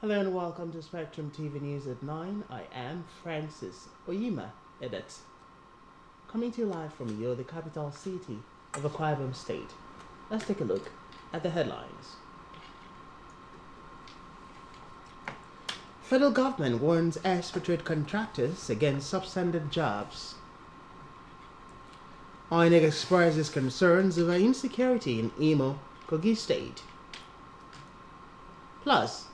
Hello and welcome to Spectrum TV News at 9. I am Francis Oyima Edet, coming to you live from the capital city of Akwa Ibom State. Let's take a look at the headlines. Federal government warns expatriate contractors against substandard jobs. INEC expresses concerns over insecurity in Imo, Kogi State. Plus,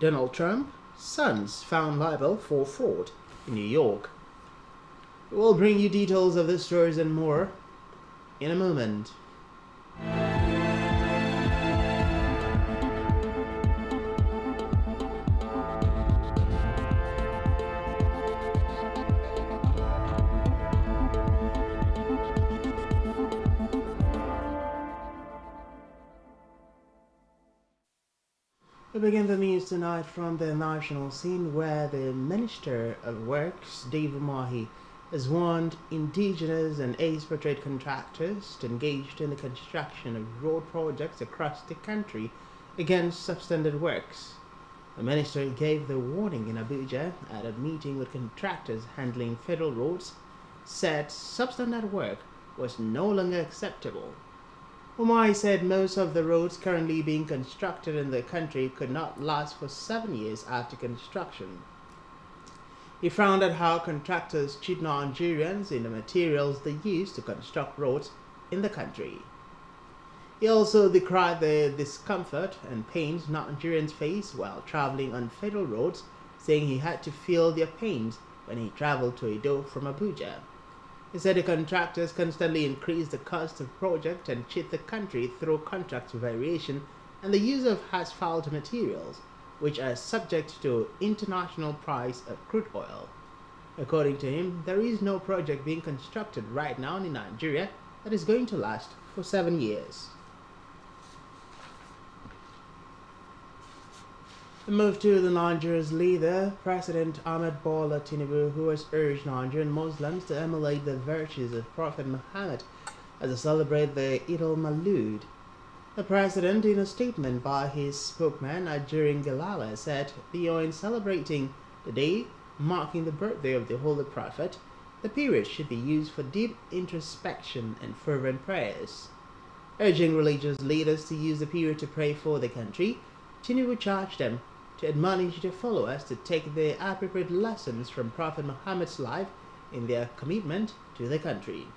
Donald Trump, sons found liable for fraud in New York. We'll bring you details of these stories and more in a moment. We begin the news tonight from the national scene, where the Minister of Works, Dave Umahi, has warned indigenous and expatriate contractors engaged in the construction of road projects across the country against substandard works. The minister gave the warning in Abuja at a meeting with contractors handling federal roads, said substandard work was no longer acceptable. Umai said most of the roads currently being constructed in the country could not last for 7 years after construction. He frowned at how contractors cheat Nigerians in the materials they use to construct roads in the country. He also decried the discomfort and pains Nigerians face while traveling on federal roads, saying he had to feel their pains when he traveled to Edo from Abuja. He said the contractors constantly increase the cost of project and cheat the country through contract variation and the use of asphalt materials, which are subject to international price of crude oil. According to him, there is no project being constructed right now in Nigeria that is going to last for 7 years. A move to the Nigeria's leader, President Ahmed Bola Tinubu, who has urged Nigerian Muslims to emulate the virtues of Prophet Muhammad as they celebrate the Eid al-Maulud. The president, in a statement by his spokesman Ajirin Galala, said beyond celebrating the day marking the birthday of the Holy Prophet, the period should be used for deep introspection and fervent prayers. Urging religious leaders to use the period to pray for the country, Tinubu charged them to admonish their followers to take the appropriate lessons from Prophet Muhammad's life in their commitment to the country.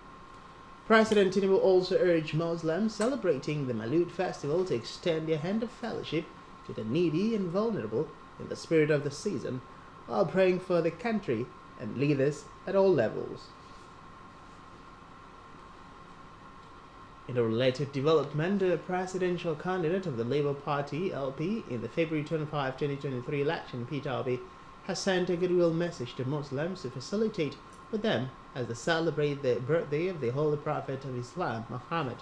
President Tinubu also urged Muslims celebrating the Maulud festival to extend their hand of fellowship to the needy and vulnerable in the spirit of the season, while praying for the country and leaders at all levels. In a related development, the presidential candidate of the Labour Party, LP, in the February 25, 2023 election, Peter Obi, has sent a goodwill message to Muslims to facilitate with them as they celebrate the birthday of the Holy Prophet of Islam, Muhammad.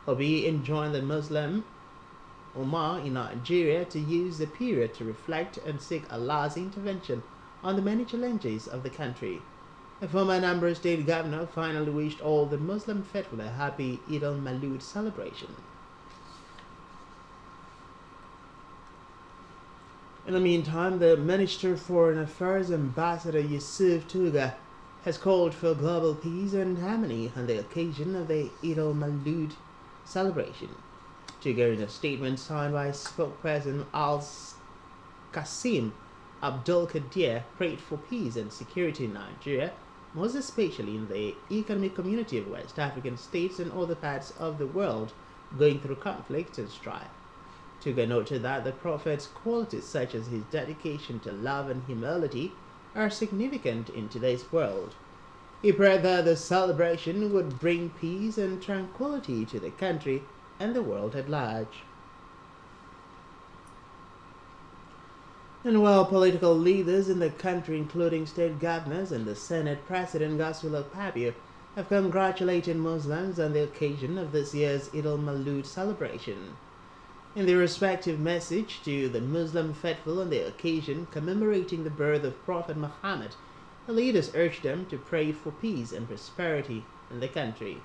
Obi enjoined the Muslim Ummah in Nigeria to use the period to reflect and seek Allah's intervention on the many challenges of the country. The former Anambra State Governor finally wished all the Muslim faithful a happy Eid al-Maulud celebration. In the meantime, the Minister for Foreign Affairs, Ambassador Yusuf Tuga, has called for global peace and harmony on the occasion of the Eid al-Maulud celebration. Tuga, in a statement signed by spokesperson Al-Qasim Abdul Qadir, prayed for peace and security in Nigeria, most especially in the economic community of West African states and other parts of the world going through conflict and strife. Tuga noted that the Prophet's qualities such as his dedication to love and humility are significant in today's world. He prayed that the celebration would bring peace and tranquility to the country and the world at large. And while political leaders in the country, including state governors and the Senate President Godswill Akpabio, have congratulated Muslims on the occasion of this year's Eid al-Maulud celebration. In their respective message to the Muslim faithful on the occasion commemorating the birth of Prophet Muhammad, the leaders urged them to pray for peace and prosperity in the country.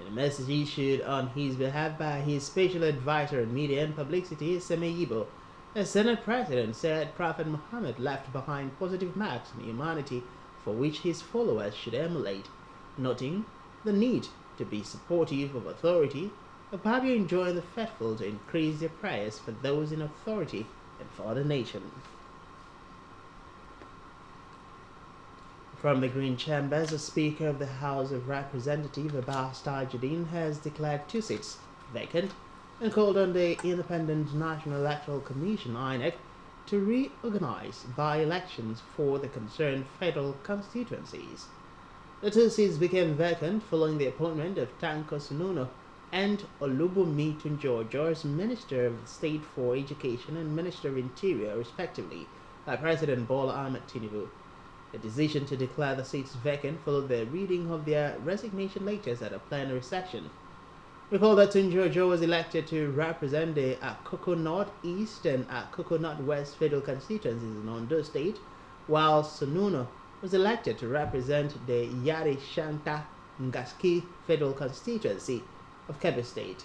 In a message issued on his behalf by his special advisor on media and publicity, Seme Yibo, The Senate President said Prophet Muhammad left behind positive marks in humanity for which his followers should emulate, noting the need to be supportive of authority, while enjoying the faithful to increase their prayers for those in authority and for the nation. From the Green Chambers, the Speaker of the House of Representatives, Abbas Tajuddin, has declared 2 seats vacant and called on the Independent National Electoral Commission (INEC) to reorganize by-elections for the concerned federal constituencies. The 2 seats became vacant following the appointment of Tanko Sununo and Olubunmi Tunjojo as Minister of State for Education and Minister of Interior, respectively, by President Bola Ahmed Tinubu. The decision to declare the seats vacant followed the reading of their resignation letters at a plenary session. Recall that Tunjojo was elected to represent the Akoko North East and Akoko North West federal constituencies in Ondo State, while Sununo was elected to represent the Yari Shanta Ngaski federal constituency of Kebbi State.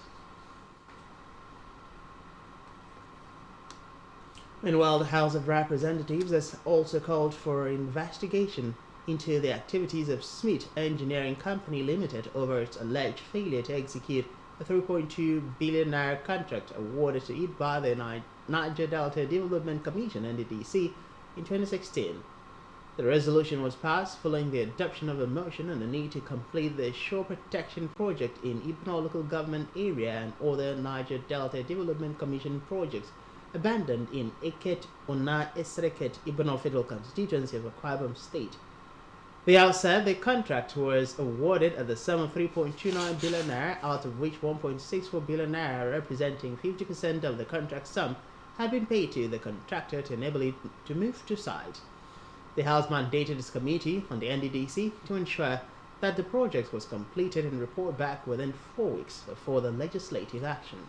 Meanwhile, the House of Representatives has also called for investigation into the activities of Smith Engineering Company Limited over its alleged failure to execute a $3.2 billion contract awarded to it by the Niger Delta Development Commission (NDDC) in 2016. The resolution was passed following the adoption of a motion on the need to complete the shore protection project in Ibno local government area and other Niger Delta Development Commission projects abandoned in Eket Ona Esreket Ibno Federal Constituency of Akwa Ibom State. The House said the contract was awarded at the sum of 3.29 billion naira, out of which 1.64 billion naira, representing 50% of the contract sum, had been paid to the contractor to enable it to move to site. The House mandated its committee on the NDDC to ensure that the project was completed and report back within 4 weeks before the legislative action.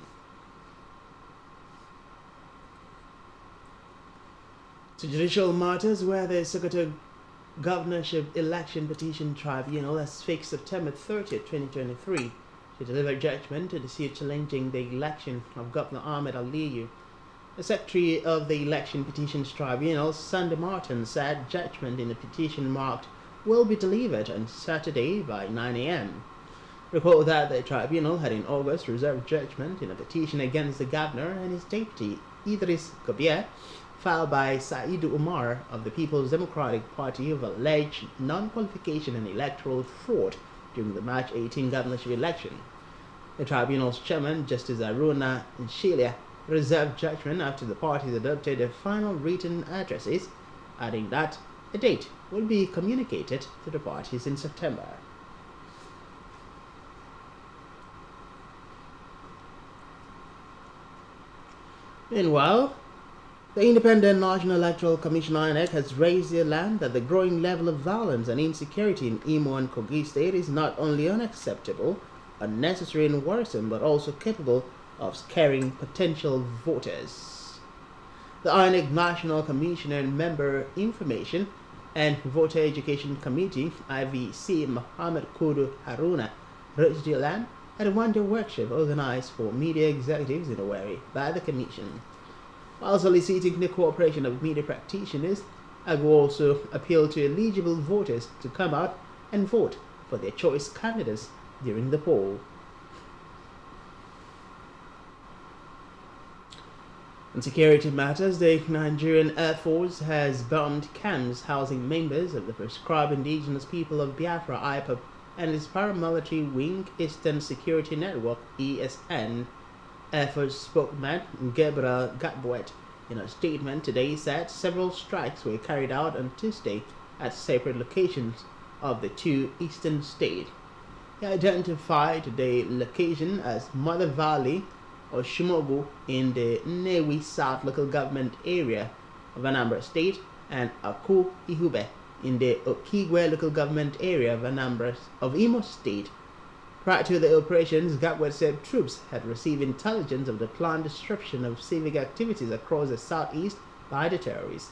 To judicial matters, where the Sokoto Governorship Election Petition Tribunal has fixed September 30, 2023 to deliver judgment to the suit challenging the election of Governor Ahmed Aliyu. The Secretary of the Election Petitions Tribunal, Sunday Martin, said judgment in the petition marked will be delivered on Saturday by 9 a.m. Recall that the tribunal had in August reserved judgment in a petition against the governor and his deputy, Idris Gobier, filed by Saidu Umar of the People's Democratic Party of alleged non-qualification and electoral fraud during the March 18 governorship election. The tribunal's chairman, Justice Aruna Nshilia, reserved judgment after the parties adopted their final written addresses, adding that a date will be communicated to the parties in September. Meanwhile, the Independent National Electoral Commission (INEC) has raised the alarm that the growing level of violence and insecurity in Imo and Kogi State is not only unacceptable, unnecessary and worrisome, but also capable of scaring potential voters. The INEC National Commissioner and Member Information and Voter Education Committee (IVC) Muhammad Kudu Haruna raised the alarm at a one-day workshop organized for media executives in Owerri by the Commission. While soliciting the cooperation of media practitioners, AGU also appealed to eligible voters to come out and vote for their choice candidates during the poll. In security matters, the Nigerian Air Force has bombed camps housing members of the proscribed indigenous people of Biafra (IPOB) and its paramilitary wing Eastern Security Network (ESN). Air Force spokesman Gabriel Gatboet, in a statement today, said several strikes were carried out on Tuesday at separate locations of the two eastern states. He identified the location as Mother Valley or Shimogu in the Nnewi South local government area of Anambra State and Aku Ihube in the Okigwe local government area of Imo State. Prior to the operations, Gatwet said troops had received intelligence of the planned disruption of civic activities across the southeast by the terrorists.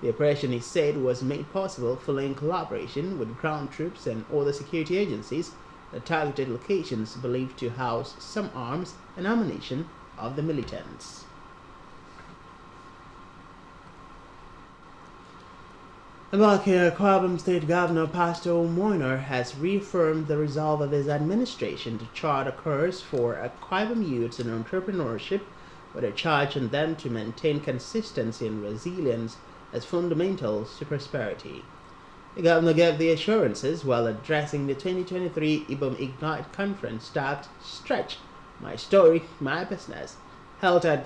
The operation, he said, was made possible following collaboration with ground troops and other security agencies that targeted locations believed to house some arms and ammunition of the militants. Luckily, Kwabam State Governor Pastor Moiner has reaffirmed the resolve of his administration to chart a course for Kwabam youths in entrepreneurship, with a charge on them to maintain consistency and resilience as fundamentals to prosperity. The governor gave the assurances while addressing the 2023 IBOM Ignite conference dubbed Stretch My Story, My Business, held at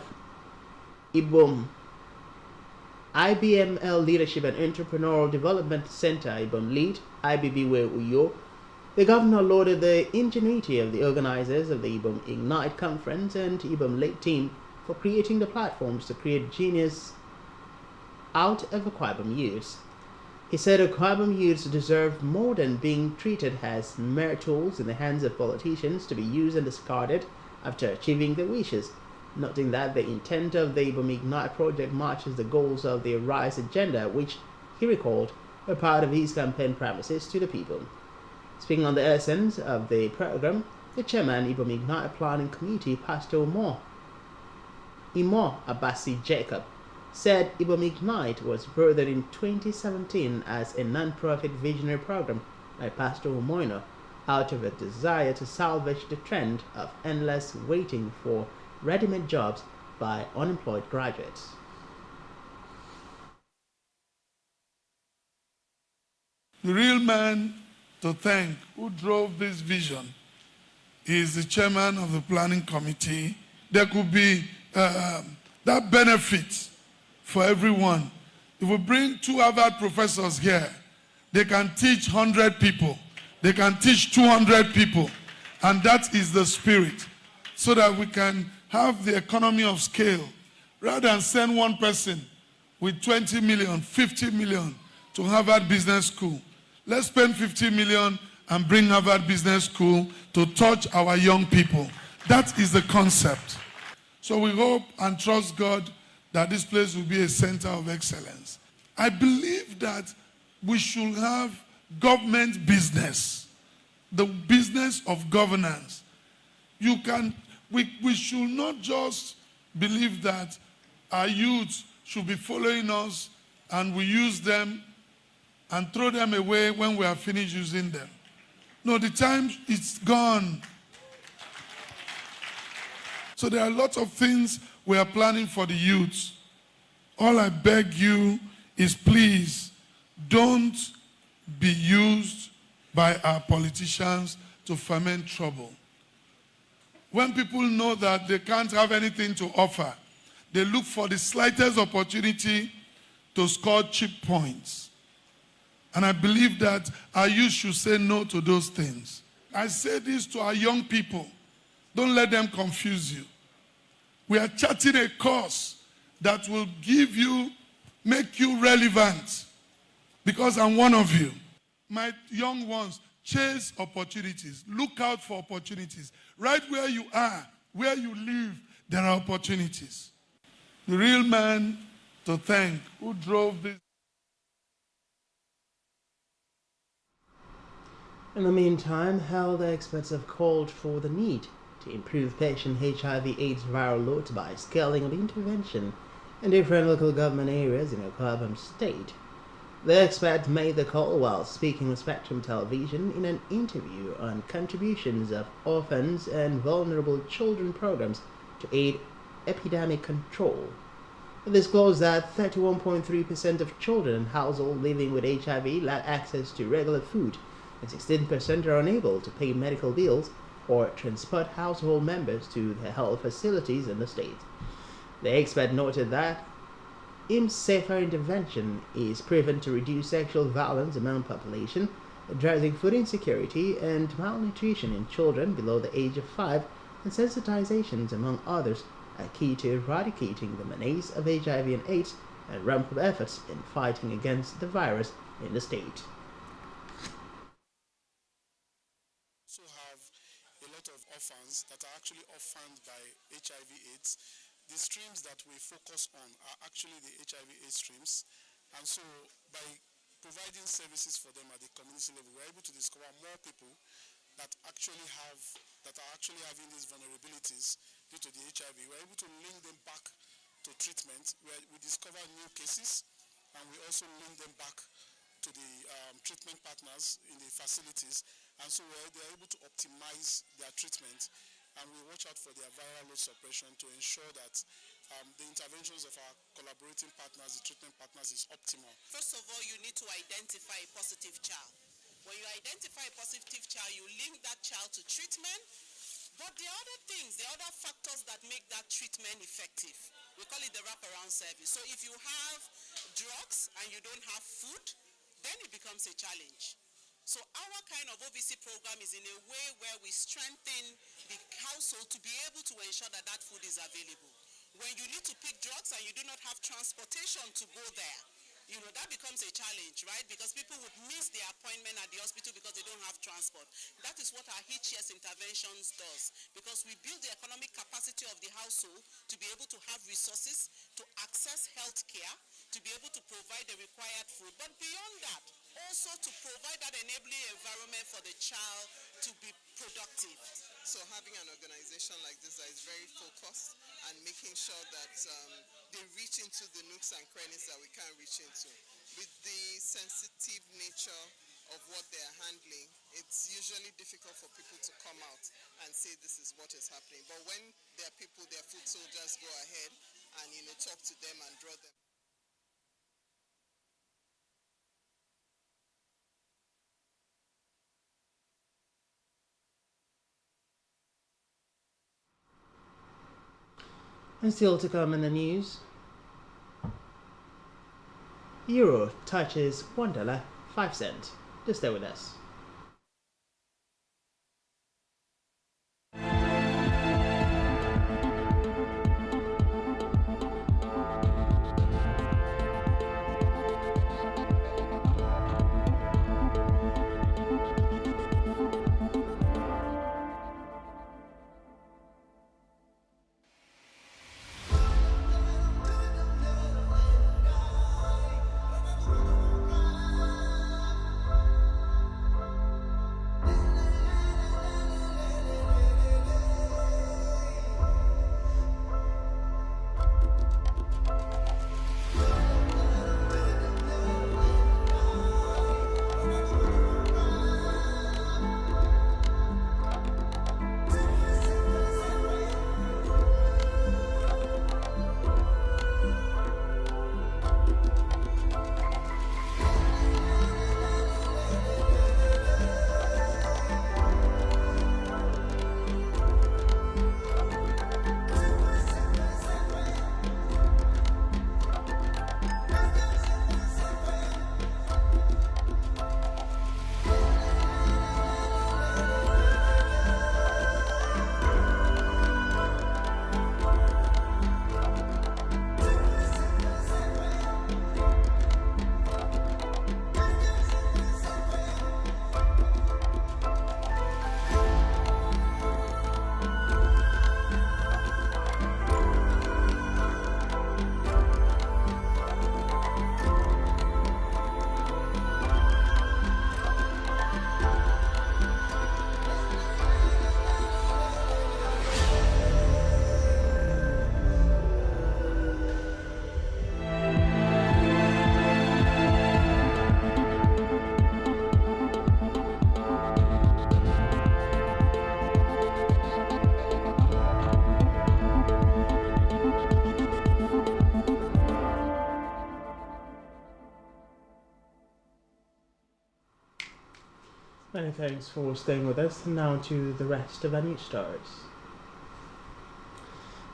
IBOM IBML Leadership and Entrepreneurial Development Center, IBOM Lead, IBBW Uyo. The governor lauded the ingenuity of the organizers of the IBOM Ignite conference and IBOM Lead team for creating the platforms to create genius out of Akwabam youths. He said Akwabam youths deserve more than being treated as mere tools in the hands of politicians to be used and discarded after achieving their wishes, noting that the intent of the IBOM Ignite project matches the goals of the Rise agenda, which, he recalled, were part of his campaign promises to the people. Speaking on the essence of the program, the chairman IBOM Ignite Planning Committee, Pastor Imo Abasi Jacob, said IBOM Ignite was birthed in 2017 as a non-profit visionary program by Pastor Moiner out of a desire to salvage the trend of endless waiting for ready-made jobs by unemployed graduates. The real man to thank who drove this vision is the chairman of the planning committee. There could be that benefit for everyone. If we bring 2 Harvard professors here, they can teach 100 people. They can teach 200 people. And that is the spirit. So that we can have the economy of scale. Rather than send one person with 20 million, 50 million to Harvard Business School, let's spend 50 million and bring Harvard Business School to touch our young people. That is the concept. So we hope and trust God that this place will be a center of excellence. I believe that we should have government business, the business of governance. We should not just believe that our youth should be following us and we use them and throw them away when we are finished using them. No, the time is gone. So there are lots of things we are planning for the youth. All I beg you is please don't be used by our politicians to ferment trouble. When people know that they can't have anything to offer, they look for the slightest opportunity to score cheap points. And I believe that our youth should say no to those things. I say this to our young people. Don't let them confuse you. We are charting a course that will make you relevant. Because I'm one of you. My young ones, chase opportunities. Look out for opportunities. Right where you are, where you live, there are opportunities. The real man to thank who drove this. In the meantime, health experts have called for the need to improve patient HIV/AIDS viral loads by scaling up intervention in different local government areas in Akwabam State. The expert made the call while speaking with Spectrum Television in an interview on contributions of orphans and vulnerable children programs to aid epidemic control. It disclosed that 31.3% of children in households living with HIV lack access to regular food, and 16% are unable to pay medical bills or transport household members to the health facilities in the state. The expert noted that safer intervention is proven to reduce sexual violence among population, addressing food insecurity and malnutrition in children below the age of 5, and sensitizations, among others, are key to eradicating the menace of HIV and AIDS and ramp up efforts in fighting against the virus in the state. Also have a lot of orphans that are actually orphaned by HIV/AIDS. The streams that we focus on are actually the HIV/AIDS streams, and so by providing services for them at the community level, we're able to discover more people that are actually having these vulnerabilities due to the HIV. We're able to link them back to treatment, where we discover new cases, and we also link them back to the treatment partners in the facilities, and so they're able to optimize their treatment, and we watch out for their viral load suppression to ensure that the interventions of our collaborating partners, the treatment partners, is optimal. First of all, you need to identify a positive child. When you identify a positive child, you link that child to treatment, but there are other things, there are other factors that make that treatment effective. We call it the wraparound service. So if you have drugs and you don't have food, then it becomes a challenge. So our kind of OVC program is in a way where we strengthen the household to be able to ensure that that food is available. When you need to pick drugs and you do not have transportation to go there, that becomes a challenge, right? Because people would miss their appointment at the hospital because they don't have transport. That is what our HES interventions does, because we build the economic capacity of the household to be able to have resources, to access health care, to be able to provide the required food. But beyond that, also to provide that enabling environment for the child to be productive. So having an organization like this that is very focused and making sure that they reach into the nooks and crannies that we can't reach into. With the sensitive nature of what they're handling, it's usually difficult for people to come out and say this is what is happening. But when their people, their foot soldiers go ahead and talk to them and draw them. And still to come in the news, Euro touches $1.05. Just stay with us. Many thanks for staying with us. Now to the rest of our news stories.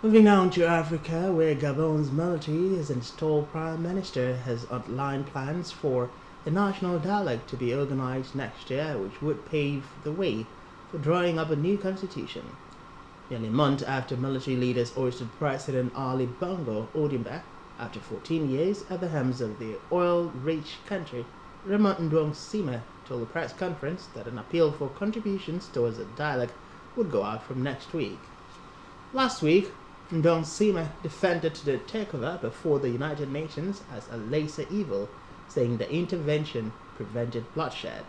Moving on to Africa, where Gabon's military has installed Prime Minister has outlined plans for a national dialogue to be organized next year, which would pave the way for drawing up a new constitution. Nearly a month after military leaders ousted President Ali Bongo Ondimba after 14 years at the helm of the oil-rich country, Raymond Ndong told a press conference that an appeal for contributions towards a dialogue would go out from next week. Last week, Ndong defended the takeover before the United Nations as a lesser evil, saying the intervention prevented bloodshed.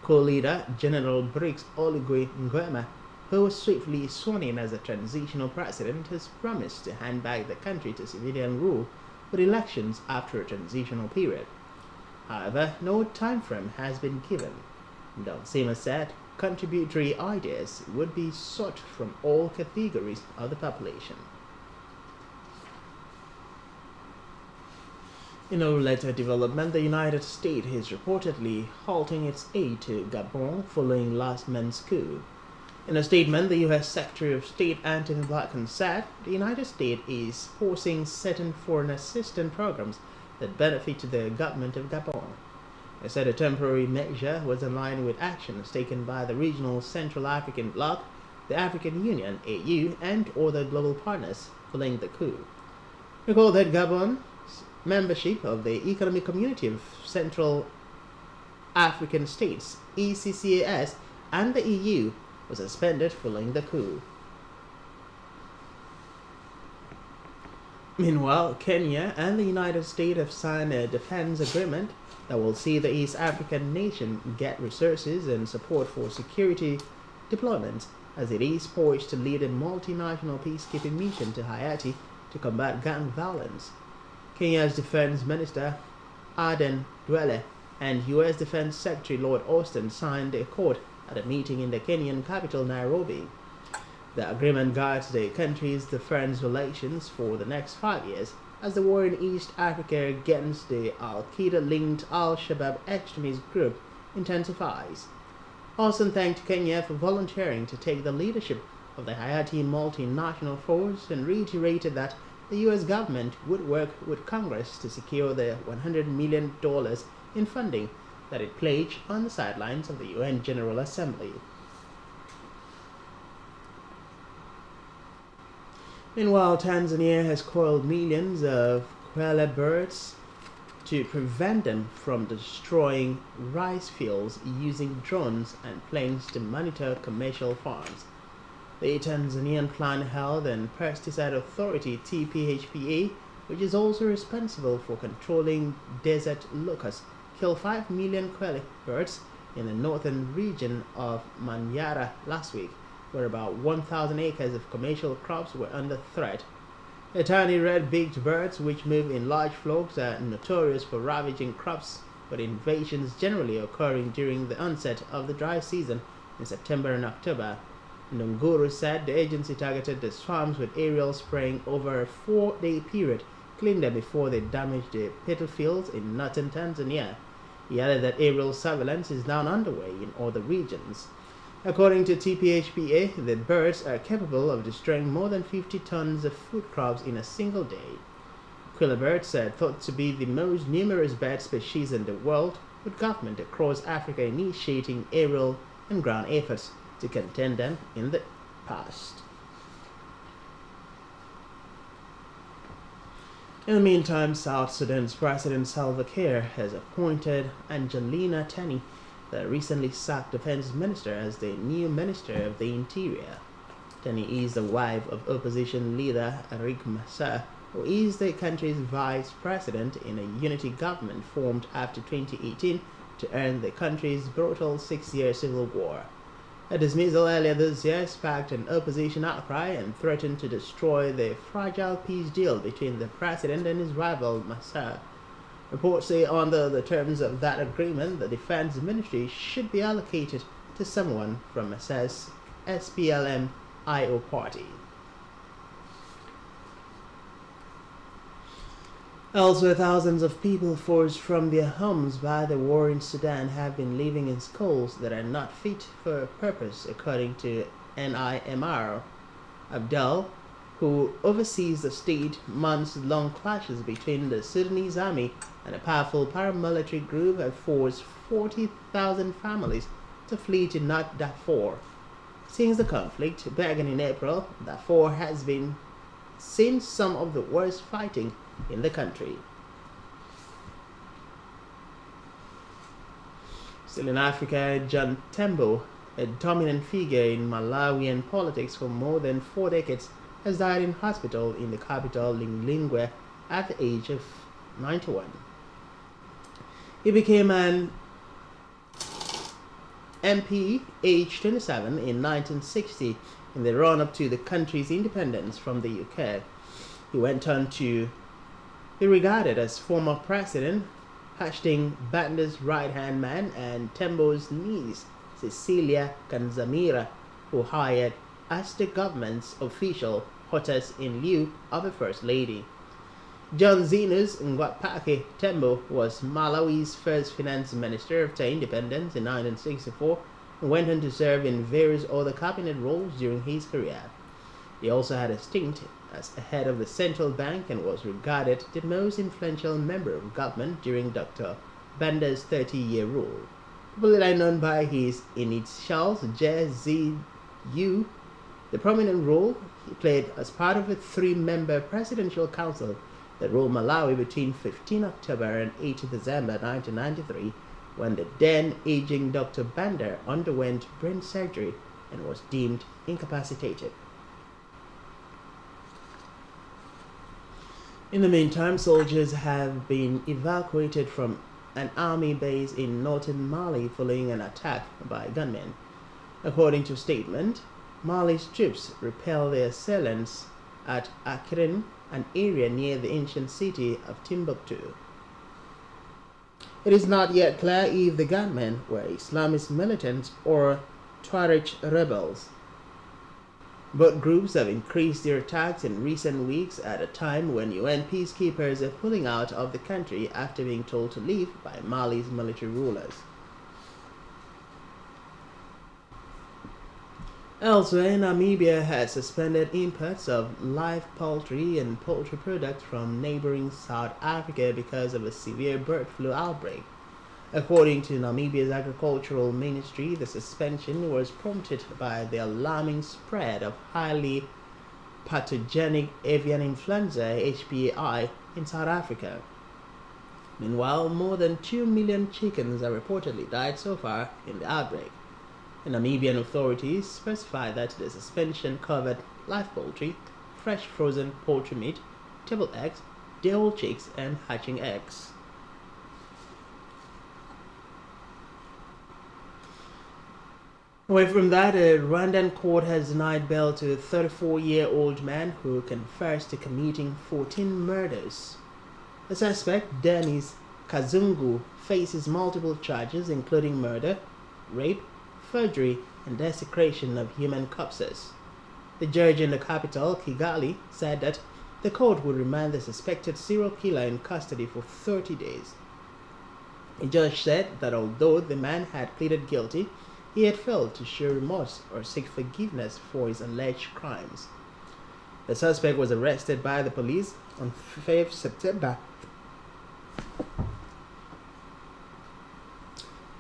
Co-leader General Briks Oligui Nguema, who was swiftly sworn in as a transitional president, has promised to hand back the country to civilian rule with elections after a transitional period. However, no time frame has been given. Sima said contributory ideas would be sought from all categories of the population. In a later development, the United States is reportedly halting its aid to Gabon following last month's coup. In a statement, the U.S. Secretary of State Antony Blinken said the United States is pausing certain foreign assistance programs that benefit the government of Gabon. He said a temporary measure was in line with actions taken by the regional Central African Bloc, the African Union, AU, and other global partners following the coup. Recall that Gabon's membership of the Economic Community of Central African States, ECCAS, and the EU was suspended following the coup. Meanwhile, Kenya and the United States have signed a defense agreement that will see the East African nation get resources and support for security deployment as it is poised to lead a multinational peacekeeping mission to Haiti to combat gang violence. Kenya's Defense Minister Aden Duale and U.S. Defense Secretary Lord Austin signed a accord at a meeting in the Kenyan capital Nairobi. The agreement guides the country's defense relations for the next 5 years as the war in East Africa against the Al-Qaeda-linked Al-Shabaab extremist group intensifies. Austin thanked Kenya for volunteering to take the leadership of the Haiti multinational force and reiterated that the U.S. government would work with Congress to secure the $100 million in funding that it pledged on the sidelines of the UN General Assembly. Meanwhile, Tanzania has coiled millions of quail birds to prevent them from destroying rice fields using drones and planes to monitor commercial farms. The Tanzanian Plant Health and Pesticide Authority (TPHPA), which is also responsible for controlling desert locusts, killed 5 million quail birds in the northern region of Manyara last week, where about 1,000 acres of commercial crops were under threat. The tiny red-beaked birds, which move in large flocks, are notorious for ravaging crops, with invasions generally occurring during the onset of the dry season in September and October. Ndunguru said the agency targeted the swarms with aerial spraying over a 4-day period, killing them before they damaged the petal fields in northern Tanzania. He added that aerial surveillance is now underway in other regions. According to TPHPA, the birds are capable of destroying more than 50 tons of food crops in a single day. Quail birds are thought to be the most numerous bird species in the world, with governments across Africa initiating aerial and ground efforts to contain them in the past. In the meantime, South Sudan's President Salva Kiir has appointed Angelina Teny, the recently sacked defense minister, as the new Minister of the Interior. Teny is the wife of opposition leader Riek Machar, who is the country's vice president in a unity government formed after 2018 to end the country's brutal 6-year civil war. A dismissal earlier this year sparked an opposition outcry and threatened to destroy the fragile peace deal between the president and his rival Machar. Reports say under the terms of that agreement, the defense ministry should be allocated to someone from Machar's SPLM-IO party. Elsewhere, thousands of people forced from their homes by the war in Sudan have been living in schools that are not fit for purpose, according to NIMR. Abdel, who oversees the state months-long clashes between the Sudanese army and a powerful paramilitary group, have forced 40,000 families to flee to North Darfur. Since the conflict began in April, Darfur has been seen some of the worst fighting in the country. Still in Africa, John Tembo, a dominant figure in Malawian politics for more than 4 decades, has died in hospital in the capital Lilongwe at the age of 91. He became an MP aged 27 in 1960 in the run-up to the country's independence from the UK. He went on to be regarded as former President Hashing Banda's right-hand man and Tembo's niece, Cecilia Kanzamira, who hired as the government's official hostess in lieu of a first lady. John Zinus Ngwapake Tembo was Malawi's first finance minister after independence in 1964 and went on to serve in various other cabinet roles during his career. He also had a stint as head of the central bank and was regarded the most influential member of government during Dr. Banda's 30-year rule. Popularly known by his initials JZU, the prominent role he played as part of a three-member presidential council that ruled Malawi between 15 October and 8 December 1993, when the then aging Dr. Banda underwent brain surgery and was deemed incapacitated. In the meantime, soldiers have been evacuated from an army base in northern Mali following an attack by gunmen. According to a statement, Mali's troops repelled their assailants at Akirin, an area near the ancient city of Timbuktu. It is not yet clear if the gunmen were Islamist militants or Tuareg rebels. Both groups have increased their attacks in recent weeks at a time when UN peacekeepers are pulling out of the country after being told to leave by Mali's military rulers. Elsewhere, Namibia has suspended imports of live poultry and poultry products from neighboring South Africa because of a severe bird flu outbreak. According to Namibia's agricultural ministry, the suspension was prompted by the alarming spread of highly pathogenic avian influenza (HPAI) in South Africa. Meanwhile, more than 2 million chickens have reportedly died so far in the outbreak. The Namibian authorities specified that the suspension covered live poultry, fresh frozen poultry meat, table eggs, day-old chicks, and hatching eggs. Away from that, a Rwandan court has denied bail to a 34-year-old man who confessed to committing 14 murders. The suspect, Dennis Kazungu, faces multiple charges including murder, rape, forgery, and desecration of human corpses. The judge in the capital, Kigali, said that the court would remand the suspected serial killer in custody for 30 days. The judge said that although the man had pleaded guilty, he had failed to show remorse or seek forgiveness for his alleged crimes. The suspect was arrested by the police on 5 September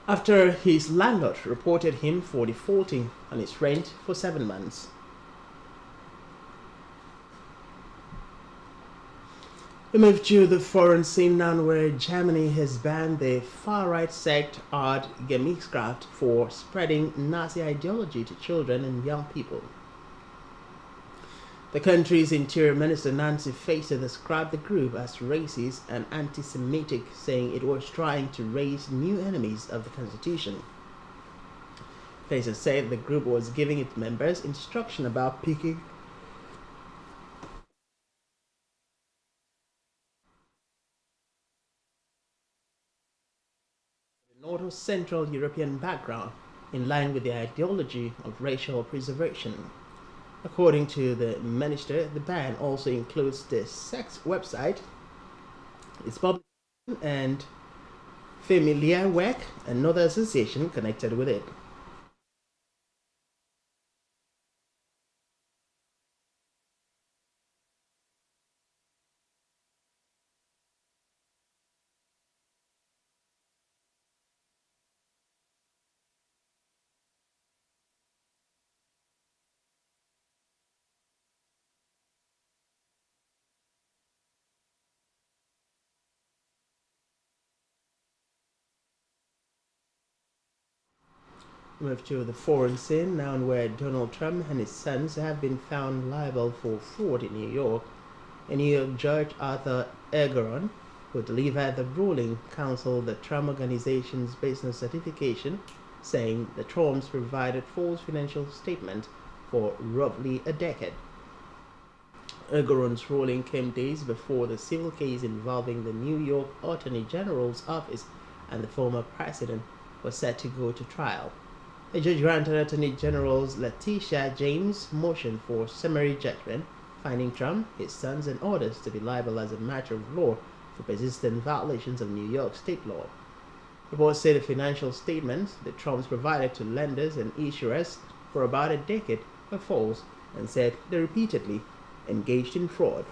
after his landlord reported him for defaulting on his rent for 7 months. We move to the foreign scene now, where Germany has banned the far-right sect Art Gemeinschaft for spreading Nazi ideology to children and young people. The country's Interior Minister Nancy Faeser described the group as racist and anti-Semitic, saying it was trying to raise new enemies of the Constitution. Faeser said the group was giving its members instruction about picking North or Central European background in line with the ideology of racial preservation. According to the minister, the ban also includes the sex website, its publication, and familiar work, another association connected with it. Move to the foreign scene now, where Donald Trump and his sons have been found liable for fraud in New York. A New York judge, Arthur Egeron, who delivered the ruling, canceled the Trump Organization's business certification, saying the Trumps provided false financial statements for roughly a decade. Goron's ruling came days before the civil case involving the New York Attorney General's office and the former president was set to go to trial. A judge granted Attorney General Letitia James' motion for summary judgment, finding Trump, his sons, and others to be liable as a matter of law for persistent violations of New York state law. Reports say the financial statements that Trump provided to lenders and issuers for about a decade were false and said they repeatedly engaged in fraud.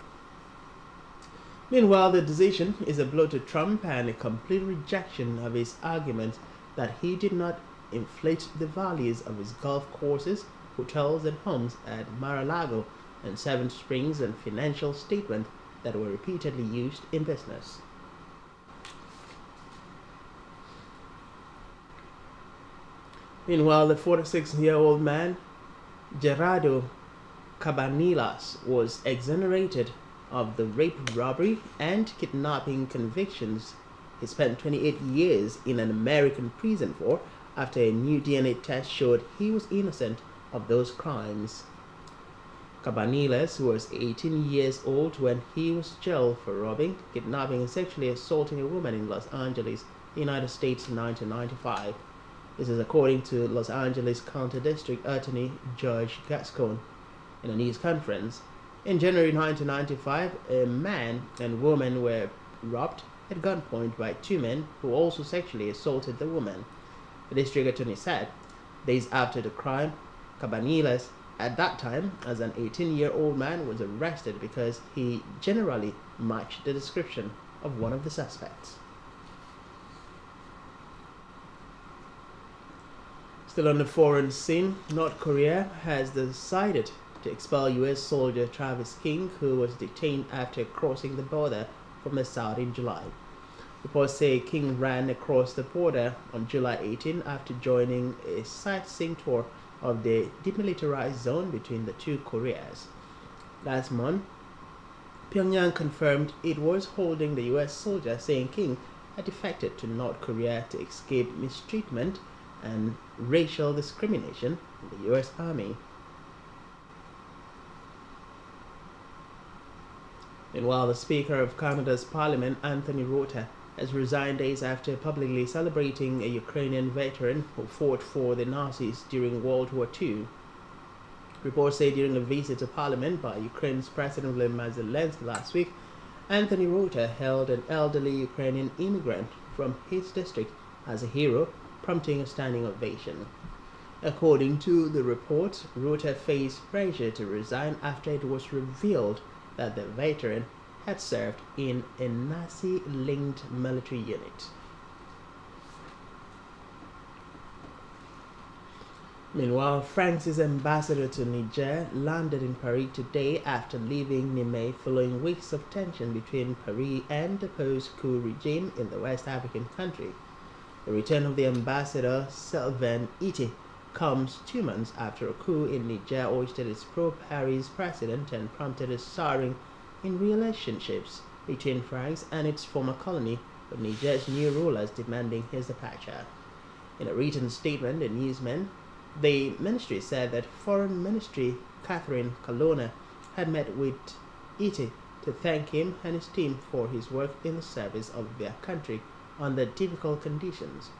Meanwhile, the decision is a blow to Trump and a complete rejection of his argument that he did not inflate the values of his golf courses, hotels, and homes at Mar-a-Lago and Seven Springs and financial statements that were repeatedly used in business. Meanwhile, the 46-year-old man, Gerardo Cabanillas, was exonerated of the rape, robbery, and kidnapping convictions he spent 28 years in an American prison for after a new DNA test showed he was innocent of those crimes. Cabanillas was 18 years old when he was jailed for robbing, kidnapping, and sexually assaulting a woman in Los Angeles, United States in 1995. This is according to Los Angeles County District Attorney Judge Gascon in a news conference. In January 1995, a man and woman were robbed at gunpoint by two men who also sexually assaulted the woman. The district attorney said, days after the crime, Cabanillas, at that time as an 18-year-old man, was arrested because he generally matched the description of one of the suspects. Still on the foreign scene, North Korea has decided to expel U.S. soldier Travis King, who was detained after crossing the border from the South in July. Reports say King ran across the border on July 18 after joining a sightseeing tour of the demilitarized zone between the two Koreas. Last month, Pyongyang confirmed it was holding the U.S. soldier, saying King had defected to North Korea to escape mistreatment and racial discrimination in the U.S. Army. Meanwhile, the Speaker of Canada's Parliament, Anthony Rota, has resigned days after publicly celebrating a Ukrainian veteran who fought for the Nazis during World War II. Reports say during a visit to Parliament by Ukraine's President Vladimir Zelensky last week, Anthony Rota hailed an elderly Ukrainian immigrant from his district as a hero, prompting a standing ovation. According to the report, Rota faced pressure to resign after it was revealed that the veteran had served in a Nazi-linked military unit. Meanwhile, France's ambassador to Niger landed in Paris today after leaving Niamey following weeks of tension between Paris and the post-coup regime in the West African country. The return of the ambassador, Sylvain Ité, comes 2 months after a coup in Niger ousted its pro-Paris president and prompted a souring in relationships between France and its former colony, with Niger's new rulers demanding his departure. In a written statement, the ministry said that Foreign Ministry Catherine Colonna had met with Ité to thank him and his team for his work in the service of their country under difficult conditions.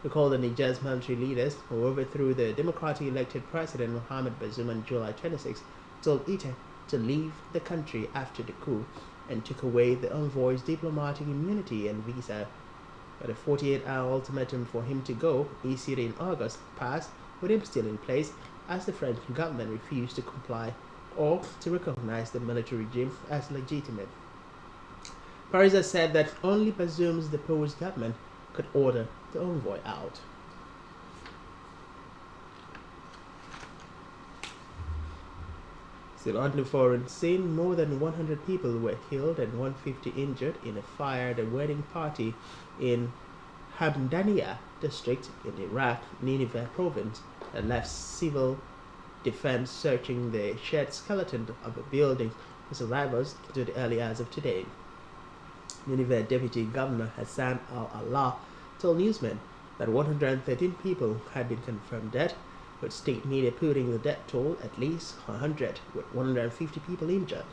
Recall that Niger's military leaders, who overthrew the democratically elected President Mohamed Bazoum on July 26, told Ité to leave the country after the coup and took away the envoy's diplomatic immunity and visa. But a 48-hour ultimatum for him to go, issued in August, passed with him still in place as the French government refused to comply or to recognize the military regime as legitimate. Paris has said that only Bazoum's deposed government could order the envoy out. Still on the foreign scene, more than 100 people were killed and 150 injured in a fire at a wedding party in Hamdaniya district in Iraq, Nineveh province, that left civil defense searching the shared skeleton of a building for survivors to the early hours of today. Nineveh Deputy Governor Hassan al-Allah told newsmen that 113 people had been confirmed dead, with state media putting the death toll at least 100, with 150 people injured.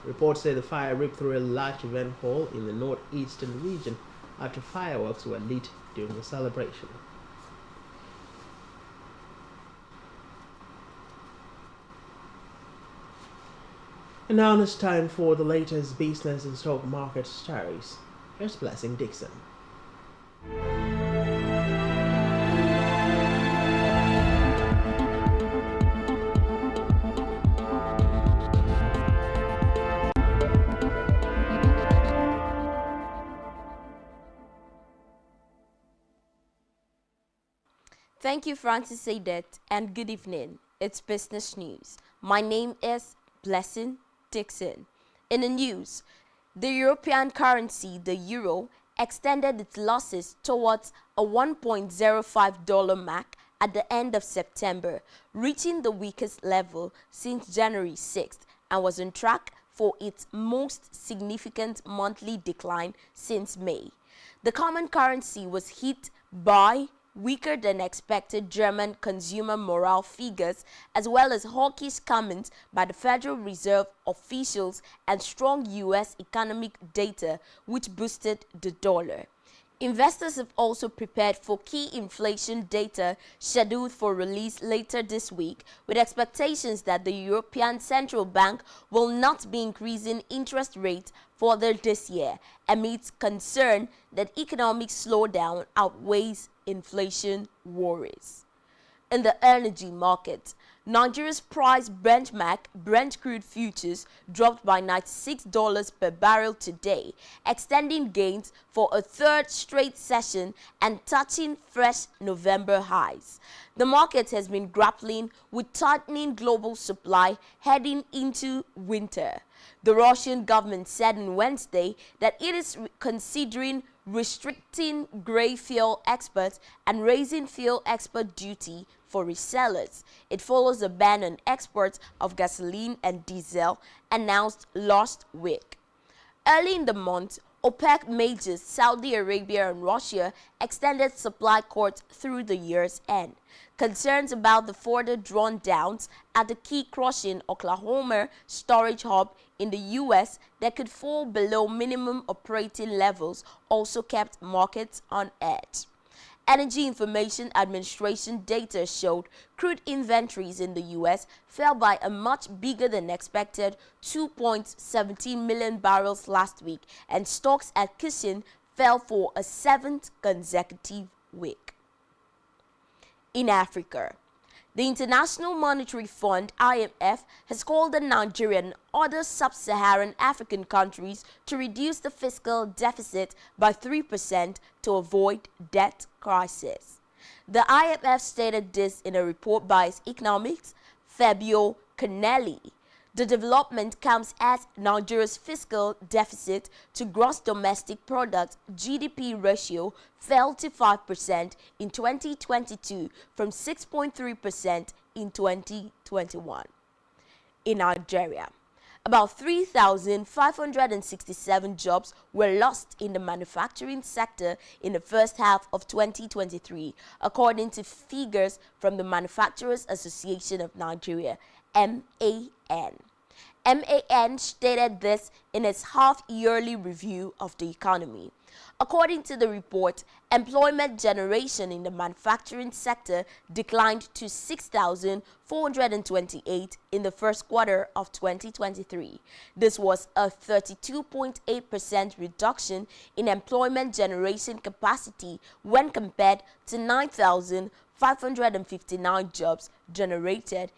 Reports say the fire ripped through a large event hall in the northeastern region after fireworks were lit during the celebration. And now it's time for the latest business and stock market stories. Here's Blessing Dixon. Thank you, Francis Adet, and good evening. It's business news. My name is Blessing Dixon. In the news, the European currency, the euro, extended its losses towards a $1.05 mark at the end of September, reaching the weakest level since January 6th, and was on track for its most significant monthly decline since May. The common currency was hit by weaker than expected German consumer morale figures, as well as hawkish comments by the Federal Reserve officials and strong U.S. economic data, which boosted the dollar. Investors have also prepared for key inflation data scheduled for release later this week, with expectations that the European Central Bank will not be increasing interest rates further this year, amidst concern that economic slowdown outweighs inflation worries. In the energy market, Nigeria's price benchmark Brent crude futures dropped by $96 per barrel today, extending gains for a third straight session and touching fresh November highs. The market has been grappling with tightening global supply heading into winter. The Russian government said on Wednesday that it is considering restricting gray fuel exports and raising fuel export duty for resellers. It follows a ban on exports of gasoline and diesel announced last week. Early in the month, OPEC majors Saudi Arabia and Russia extended supply cuts through the year's end. Concerns about the further drawdowns at the key crushing Oklahoma storage hub in the U.S. that could fall below minimum operating levels also kept markets on edge. Energy Information Administration data showed crude inventories in the U.S. fell by a much bigger than expected 2.17 million barrels last week, and stocks at Cushing fell for a seventh consecutive week. In Africa, the International Monetary Fund (IMF) has called on Nigeria and other sub-Saharan African countries to reduce the fiscal deficit by 3% to avoid debt crisis. The IMF stated this in a report by its economist Fabio Canelli. The development comes as Nigeria's fiscal deficit to gross domestic product (GDP) ratio fell to 5% in 2022 from 6.3% in 2021. In Nigeria, about 3,567 jobs were lost in the manufacturing sector in the first half of 2023, according to figures from the Manufacturers Association of Nigeria, MAN. MAN stated this in its half-yearly review of the economy. According to the report, employment generation in the manufacturing sector declined to 6,428 in the first quarter of 2023. This was a 32.8% reduction in employment generation capacity when compared to 9,559 jobs generated